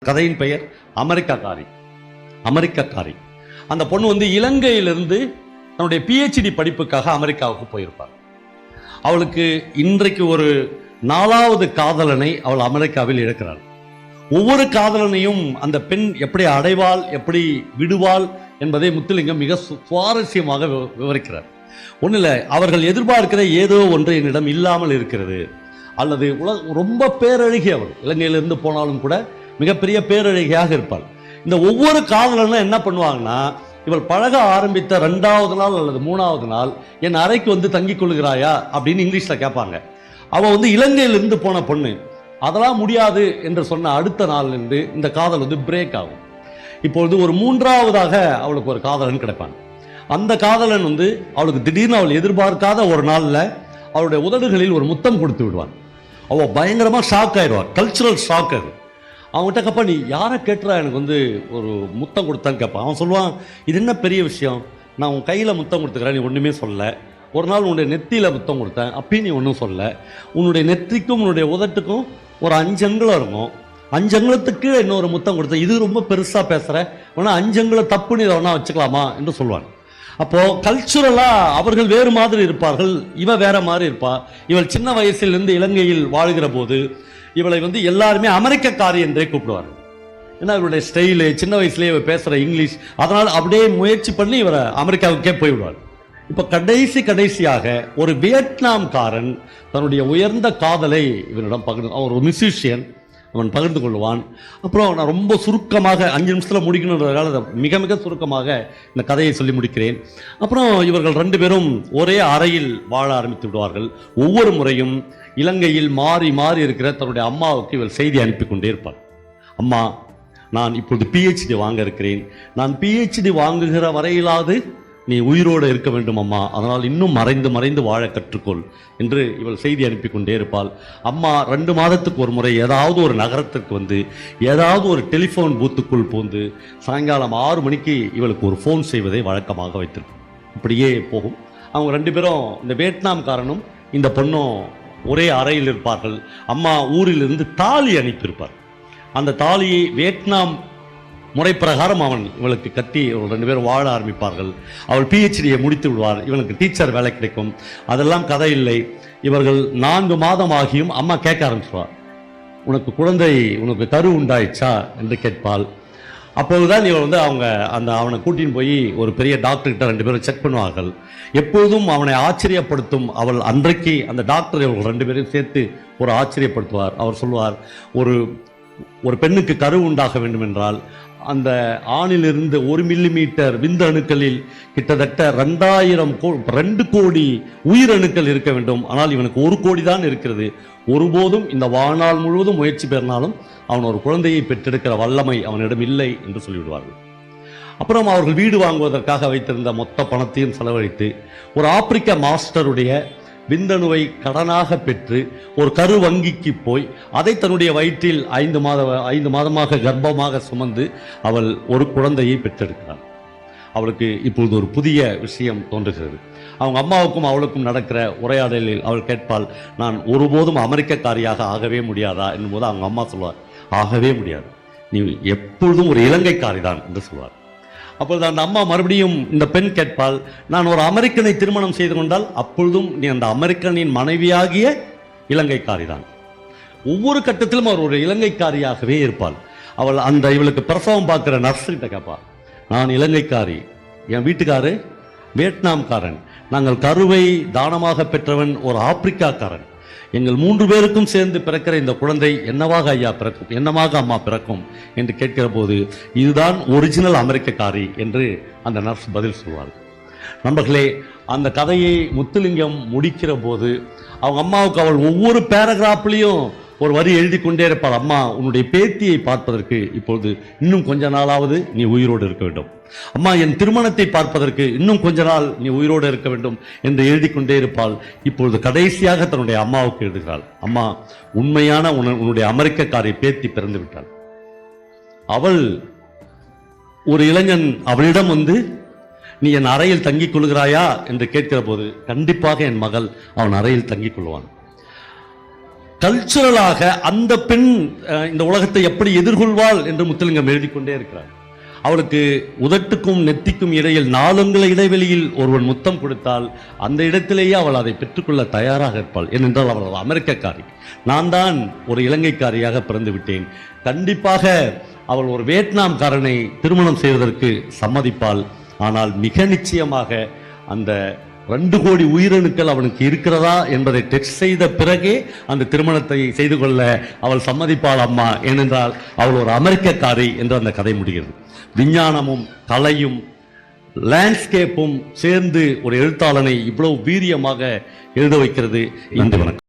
கதையின் பெயர் அமெரிக்காக்காரி. அமெரிக்காக்காரி அந்த பொண்ணு வந்து இலங்கையிலிருந்து தன்னுடைய PhD படிப்புக்காக அமெரிக்காவுக்கு போயிருப்பார். அவளுக்கு இன்றைக்கு ஒரு 4வது காதலனை அவள் அமெரிக்காவில் இழக்கிறாள். ஒவ்வொரு காதலனையும் அந்த பெண் எப்படி அடைவாள், எப்படி விடுவாள் என்பதை முத்துலிங்கம் மிக சுவாரஸ்யமாக விவரிக்கிறார். ஒன்றில் அவர்கள் எதிர்பார்க்கிற ஏதோ ஒன்று என்னிடம் இல்லாமல் இருக்கிறது, அல்லது ரொம்ப பேரழகி அவள் இலங்கையிலிருந்து போனாலும் கூட மிகப்பெரிய பேரழகியாக இருப்பாள். இந்த ஒவ்வொரு காதலனும் என்ன பண்ணுவாங்கன்னா, இவள் பழக ஆரம்பித்த 2வது நாள் அல்லது 3வது நாள் என் அறைக்கு வந்து தங்கிக் கொள்கிறாயா அப்படின்னு இங்கிலீஷில் கேட்பாங்க. அவள் வந்து இலங்கையிலிருந்து போன பொண்ணு, அதெல்லாம் முடியாது என்று சொன்ன அடுத்த நாள்லேருந்து இந்த காதல் வந்து பிரேக் ஆகும். இப்பொழுது ஒரு 3வதாக அவளுக்கு ஒரு காதலன் கிடைப்பான். அந்த காதலன் வந்து அவளுக்கு திடீர்னு அவள் எதிர்பார்க்காத ஒரு நாளில் அவளுடைய உதடுகளில் ஒரு முத்தம் கொடுத்து விடுவான். அவள் பயங்கரமாக ஷாக் ஆயிடுவாள். கல்ச்சுரல் ஷாக் அது. அவன்கிட்ட கேட்பா, நீ யாரை கேட்டுறா எனக்கு வந்து ஒரு முத்தம் கொடுத்தான்னு கேட்பான். அவன் சொல்லுவான், இது என்ன பெரிய விஷயம், நான் உன் கையில் முத்தம் கொடுத்துக்கிறேன், நீ ஒன்றுமே சொல்ல. ஒரு நாள் உன்னுடைய நெத்தியில் முத்தம் கொடுத்தேன், அப்பயும் நீ ஒன்றும் சொல்ல. உன்னுடைய நெத்திக்கும் உன்னுடைய உதட்டுக்கும் ஒரு 5 அங்குலம் இருக்கும், 5 அங்குலத்துக்கு இன்னொரு முத்தம் கொடுத்தேன், இது ரொம்ப பெருசாக பேசுகிற, வேணா 5 அங்குலம் தப்புன்னு இதை ஒன்றா வச்சுக்கலாமா என்று சொல்லுவான். அப்போது கல்ச்சுரலாக அவர்கள் வேறு மாதிரி இருப்பார்கள், இவ வேற மாதிரி இருப்பா. இவள் சின்ன வயசிலிருந்து இலங்கையில் வாழ்கிற போது இவளை வந்து எல்லாருமே அமெரிக்கக்காரி என்றே கூப்பிடுவார்கள். ஏன்னா இவருடைய ஸ்டைலு, சின்ன வயசுலேயே இவள் பேசுகிற இங்கிலீஷ், அதனால் அப்படியே முயற்சி பண்ணி இவரை அமெரிக்காவுக்கே போய்விடுவார். இப்போ கடைசியாக ஒரு வியட்நாம்காரன் தன்னுடைய உயர்ந்த காதலை இவனிடம் பகிர்ந்து, அவர் ஒரு மியூசிஷியன், அவன் பகிர்ந்து கொள்வான். அப்புறம் நான் ரொம்ப சுருக்கமாக 5 நிமிஷத்தில் முடிக்கணுன்றதால மிக மிக சுருக்கமாக இந்த கதையை சொல்லி முடிக்கிறேன். அப்புறம் இவர்கள் 2 பேரும் ஒரே அறையில் வாழ ஆரம்பித்து விடுவார்கள். ஒவ்வொரு முறையும் இலங்கையில் மாறி மாறி இருக்கிற தன்னுடைய அம்மாவுக்கு இவள் செய்தி அனுப்பி கொண்டே இருப்பாள். அம்மா, நான் இப்பொழுது PhD வாங்க இருக்கிறேன், நான் PhD வாங்குகிற வரையிலாவது நீ உயிரோடு இருக்க வேண்டும் அம்மா, அதனால் இன்னும் மறைந்து மறைந்து வாழ கற்றுக்கொள் என்று இவள் செய்தி அனுப்பி கொண்டே இருப்பாள். அம்மா 2 மாதத்துக்கு ஒரு முறை ஏதாவது ஒரு நகரத்திற்கு வந்து ஏதாவது ஒரு டெலிஃபோன் பூத்துக்குள் பூந்து சாயங்காலம் 6 மணிக்கு இவளுக்கு ஒரு ஃபோன் செய்வதை வழக்கமாக வைத்திருக்கும். இப்படியே போகும். அவங்க 2 பேரும், இந்த வியட்நாம்காரனும் இந்த பொண்ணும் ஒரே அறையில் இருப்பார்கள். அம்மா ஊரிலிருந்து தாலி அனுப்பியிருப்பார். அந்த தாலியை வியட்நாம் முறை பிரகாரம் அவன் இவளுக்கு கட்டி இவர்கள் 2 பேரும் வாழ ஆரம்பிப்பார்கள். அவள் PhDயை முடித்து விடுவார், இவனுக்கு டீச்சர் வேலை கிடைக்கும். அதெல்லாம் கதை இல்லை. இவர்கள் 4 மாதம் ஆகியும் அம்மா கேட்க ஆரம்பிச்சுவார், உனக்கு கரு உண்டாயிடுச்சா என்று கேட்பாள். அப்போதுதான் இவள் வந்து அவனை கூட்டின்னு போய் ஒரு பெரிய டாக்டர்கிட்ட 2 பேரும் செக் பண்ணுவார்கள். எப்போதும் அவனை ஆச்சரியப்படுத்தும் அவள் அன்றைக்கு அந்த டாக்டர் இவர்கள் 2 பேரையும் சேர்த்து ஒரு ஆச்சரியப்படுத்துவார். அவர் சொல்லுவார், ஒரு பெண்ணுக்கு கரு உண்டாக வேண்டும் என்றால் அந்த ஆணிலிருந்து 1 மில்லிமீட்டர் விந்து அணுக்களில் கிட்டத்தட்ட 2 கோடி உயிரணுக்கள் இருக்க வேண்டும். ஆனால் இவனுக்கு 1 கோடி தான் இருக்கிறது. ஒருபோதும் இந்த வாழ்நாள் முழுவதும் முயற்சி பெறினாலும் அவன் ஒரு குழந்தையை பெற்றெடுக்கிற வல்லமை அவனிடம் இல்லை என்று சொல்லிவிடுவார்கள். அப்புறம் அவர்கள் வீடு வாங்குவதற்காக வைத்திருந்த மொத்த பணத்தையும் செலவழித்து ஒரு ஆப்பிரிக்க மாஸ்டருடைய விந்தணுவை கடனாக பெற்று ஒரு கரு வங்கிக்கு போய் அதை தன்னுடைய வயிற்றில் 5 மாதமாக கர்ப்பமாக சுமந்து அவள் ஒரு குழந்தையை பெற்றெடுக்கிறாள். அவளுக்கு இப்பொழுது ஒரு புதிய விஷயம் தோன்றுகிறது. அவங்க அம்மாவுக்கும் அவளுக்கும் நடக்கிற உரையாடலில் அவள் கேட்பாள், நான் ஒருபோதும் அமெரிக்கக்காரியாக ஆகவே முடியாதா என்னும்போது அவங்க அம்மா சொல்வார், ஆகவே முடியாது, நீ எப்பொழுதும் ஒரு இலங்கைக்காரி தான் என்று சொல்வார். அப்பொழுது அந்த அம்மா மறுபடியும் இந்த பெண் கேட்பாள், நான் ஒரு அமெரிக்கனை திருமணம் செய்து கொண்டால் அப்பொழுதும் நீ அந்த அமெரிக்கனின் மனைவியாகிய இலங்கைக்காரி தான். ஒவ்வொரு கட்டத்திலும் அவர் ஒரு இலங்கைக்காரியாகவே இருப்பாள். அவள் இவளுக்கு பிரசவம் பார்க்குற நர்ஸ்கிட்ட கேட்பாள், நான் இலங்கைக்காரி, என் வீட்டுக்காரு வியட்நாம்காரன், நாங்கள் கருவை தானமாக பெற்றவன் ஒரு ஆப்பிரிக்காக்காரன், எங்கள் 3 பேருக்கும் சேர்ந்து பிறக்கிற இந்த குழந்தை என்னவாக ஐயா பிறக்கும், என்னவாக அம்மா பிறக்கும் என்று கேட்கிற போது இதுதான் ஒரிஜினல் அமெரிக்கக்காரி என்று அந்த நர்ஸ் பதில் சொல்வார். நண்பர்களே, அந்த கதையை முத்துலிங்கம் முடிக்கிற போது அவங்க அம்மாவுக்கு அவள் ஒவ்வொரு பேராகிராஃப்லையும் ஒரு வரி எழுதி கொண்டே இருப்பாள், அம்மா உன்னுடைய பேத்தியை பார்ப்பதற்கு இப்பொழுது இன்னும் கொஞ்ச நாளாவது நீ உயிரோடு இருக்க வேண்டும், அம்மா என் திருமணத்தை பார்ப்பதற்கு இன்னும் கொஞ்ச நாள் நீ உயிரோடு இருக்க வேண்டும் என்று எழுதி கொண்டே இருப்பாள். இப்பொழுது கடைசியாக தன்னுடைய அம்மாவுக்கு எழுதுகிறாள், அம்மா உண்மையான உன்னுடைய அமெரிக்கக்காரை பேத்தி பிறந்து விட்டாள். அவள் ஒரு இளைஞன் அவளிடம் வந்து நீ என் அறையில் தங்கிக் கொள்கிறாயா என்று கேட்கிற போது கண்டிப்பாக என் மகள் அவன் அறையில் தங்கிக் கொள்வான். கல்ச்சுரலாக அந்த பெண் இந்த உலகத்தை எப்படி எதிர்கொள்வாள் என்று முத்துலிங்கம் எழுதி கொண்டே இருக்கிறார். அவளுக்கு உதட்டுக்கும் நெத்திக்கும் இடையில் 4 அங்குல இடைவெளியில் ஒருவன் முத்தம் கொடுத்தால் அந்த இடத்திலேயே அவள் அதை பெற்றுக்கொள்ள தயாராக இருப்பாள். ஏனென்றால் அவள் அமெரிக்கக்காரி. நான் தான் ஒரு இலங்கைக்காரியாக பிறந்து விட்டேன். கண்டிப்பாக அவள் ஒரு வியட்நாம்காரனை திருமணம் செய்வதற்கு சம்மதிப்பாள். ஆனால் மிக நிச்சயமாக அந்த 2 கோடி உயிரணுக்கள் அவனுக்கு இருக்கிறதா என்பதை டெஸ்ட் செய்த பிறகே அந்த திருமணத்தை செய்து கொள்ள அவள் சம்மதிப்பாள் அம்மா. ஏனென்றால் அவள் ஒரு அமெரிக்கக்காரி என்று அந்த கதை முடிகிறது. விஞ்ஞானமும் கலையும் லேண்ட்ஸ்கேப்பும் சேர்ந்து ஒரு எழுத்தாளனை இவ்வளவு வீரியமாக எழுத வைக்கிறது. நன்றி, வணக்கம்.